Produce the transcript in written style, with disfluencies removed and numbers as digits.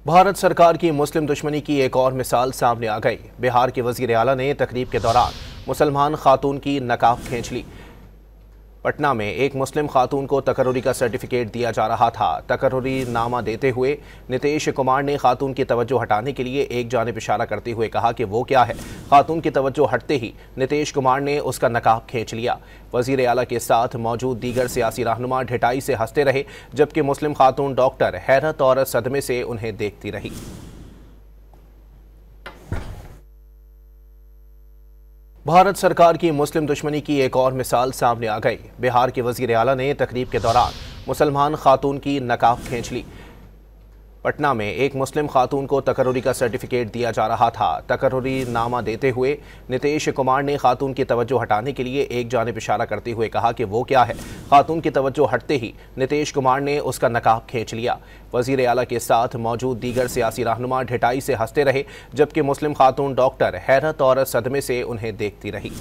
भारत सरकार की मुस्लिम दुश्मनी की एक और मिसाल सामने आ गई। बिहार के वजीर आला ने तकरीब के दौरान मुसलमान खातून की नकाब खींच ली। पटना में एक मुस्लिम खातून को तकर्रुरी का सर्टिफिकेट दिया जा रहा था। तकर्रुरी नामा देते हुए नीतीश कुमार ने खातून की तवज्जो हटाने के लिए एक जानिब इशारा करते हुए कहा कि वो क्या है। खातून की तवज्जो हटते ही नीतीश कुमार ने उसका नकाब खींच लिया। वजीर आला के साथ मौजूद दीगर सियासी रहनुमा ढिठाई से हंसते रहे, जबकि मुस्लिम खातून डॉक्टर हैरत और सदमे से उन्हें देखती रही। भारत सरकार की मुस्लिम दुश्मनी की एक और मिसाल सामने आ गई। बिहार के वजीर आला ने तकरीब के दौरान मुसलमान खातून की नकाब खींच ली। पटना में एक मुस्लिम खातून को तकर्रुरी का सर्टिफिकेट दिया जा रहा था। तकर्रुरी नामा देते हुए नीतीश कुमार ने खातून की तवज्जो हटाने के लिए एक जानिब इशारा करते हुए कहा कि वो क्या है। खातून की तवज्जो हटते ही नीतीश कुमार ने उसका नकाब खींच लिया। वजीर आला के साथ मौजूद दीगर सियासी रहनुमा ढिठाई से हंसते रहे, जबकि मुस्लिम खातून डॉक्टर हैरत और सदमे से उन्हें देखती रही।